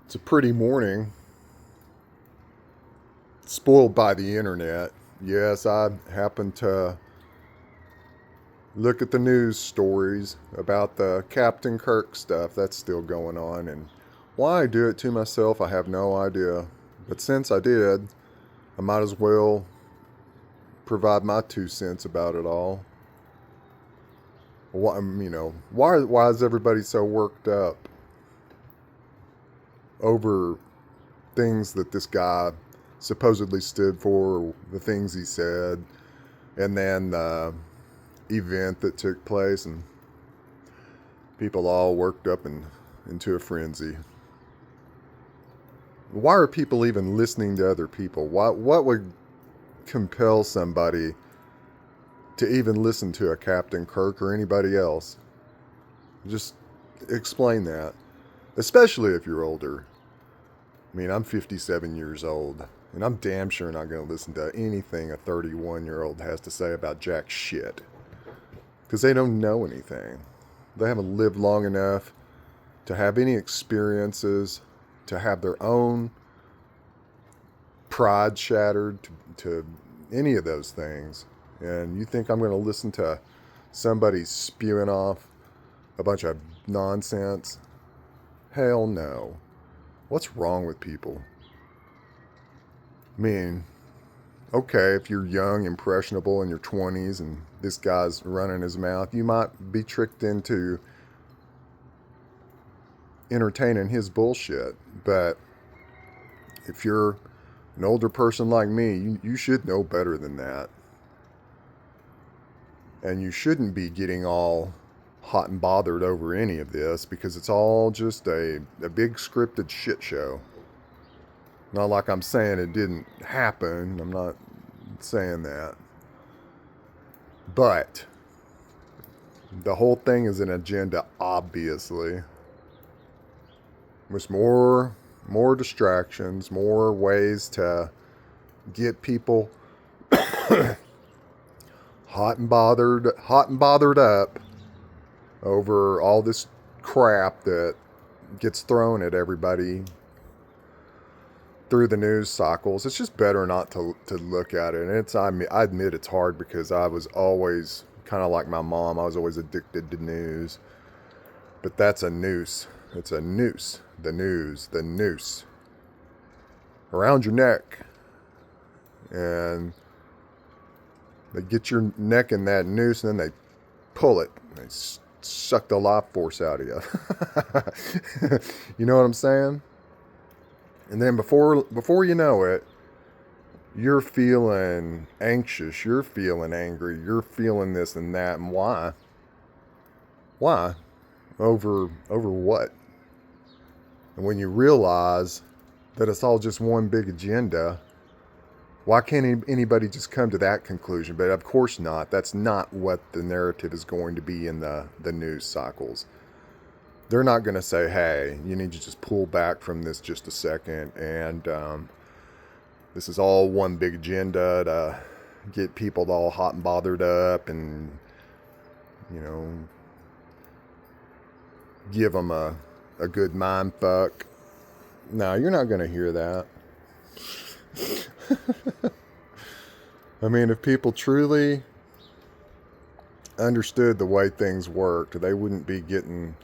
It's a pretty morning. Spoiled by the internet. Yes, I happen to look at the news stories about the Captain Kirk stuff that's still going on, and why I do it to myself, I have no idea. But since I did, I might as well provide my 2 cents about it all. Why is everybody so worked up over things that this guy supposedly stood for, the things he said, and then the event that took place, and people all worked up and into a frenzy. Why are people even listening to other people? What would compel somebody to even listen to a Captain Kirk or anybody else? Just explain that. Especially if you're older. I mean, I'm 57 years old, and I'm damn sure not going to listen to anything a 31-year-old has to say about jack shit. Because they don't know anything. They haven't lived long enough to have any experiences, to have their own pride shattered, to any of those things. And you think I'm going to listen to somebody spewing off a bunch of nonsense? Hell no. What's wrong with people? I mean, okay, if you're young, impressionable in your 20s and this guy's running his mouth, you might be tricked into entertaining his bullshit. But if you're an older person like me, you should know better than that. And you shouldn't be getting all hot and bothered over any of this because it's all just a big scripted shit show. Not like I'm saying it didn't happen. I'm not saying that. But the whole thing is an agenda, obviously. With more distractions, more ways to get people hot and bothered up over all this crap that gets thrown at everybody through the news cycles. It's just better not to look at it. And I admit it's hard because I was always kind of like my mom. I was always addicted to news. But that's a noose. It's a noose. The news, the noose around your neck. And they get your neck in that noose and then they pull it. They suck the life force out of you. You know what I'm saying? And then before you know it, you're feeling anxious, you're feeling angry, you're feeling this and that. And why? Why? Over what? And when you realize that it's all just one big agenda, why can't anybody just come to that conclusion? But of course not. That's not what the narrative is going to be in the news cycles. They're not going to say, hey, you need to just pull back from this just a second. And this is all one big agenda to get people all hot and bothered up and, give them a good mind fuck. No, you're not going to hear that. I mean, if people truly understood the way things worked, they wouldn't be getting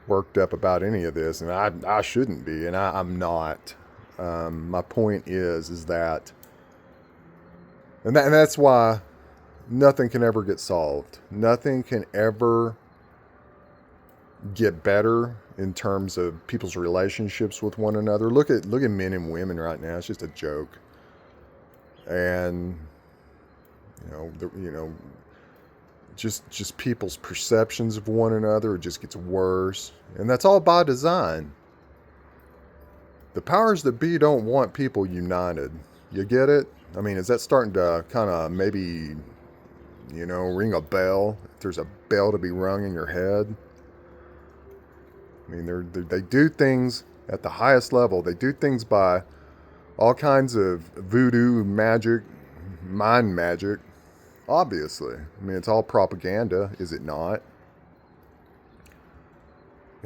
worked up about any of this. And I shouldn't be, and I'm not. My point is that, and that's why nothing can ever get solved. Nothing can ever get better in terms of people's relationships with one another. Look at men and women right now. It's just a joke. And just people's perceptions of one another, it just gets worse. And that's all by design. The powers that be don't want people united. You get it? I mean, is that starting to kind of maybe, ring a bell? If there's a bell to be rung in your head? I mean, they do things at the highest level. They do things by all kinds of voodoo, magic, mind magic. Obviously. I mean, it's all propaganda, is it not?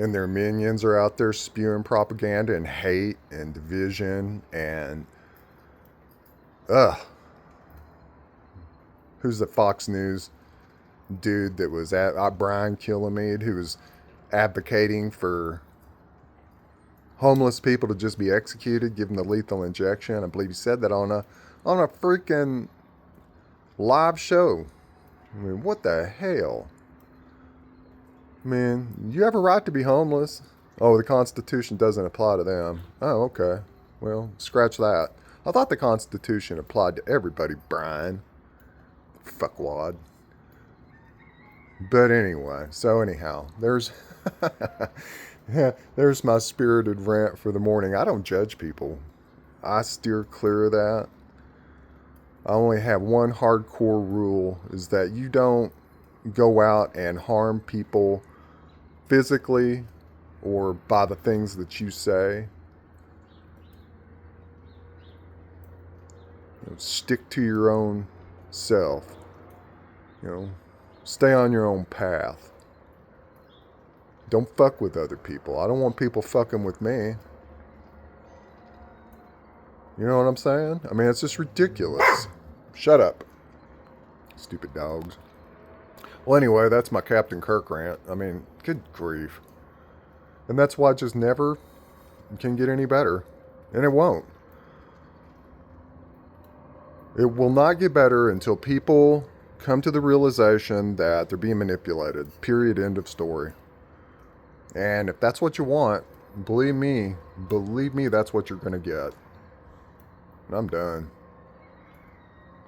and their minions are out there spewing propaganda and hate and division and ugh. Who's the Fox News dude that was at Brian Kilmeade, who was advocating for homeless people to just be executed, give them the lethal injection? I believe he said that on a freaking live show. I mean, what the hell? Man, you have a right to be homeless. Oh, the Constitution doesn't apply to them. Oh, okay. Well, scratch that. I thought the Constitution applied to everybody, Brian. Fuckwad. But anyway, so anyhow, there's there's my spirited rant for the morning. I don't judge people. I steer clear of that. I only have one hardcore rule, is that you don't go out and harm people physically or by the things that you say. Stick to your own self. Stay on your own path. Don't fuck with other people. I don't want people fucking with me. You know what I'm saying? I mean, it's just ridiculous. Shut up. Stupid dogs. Well, anyway, that's my Captain Kirk rant. I mean, good grief. And that's why it just never can get any better. And it won't. It will not get better until people come to the realization that they're being manipulated. Period. End of story. And if that's what you want, believe me, that's what you're going to get. I'm done.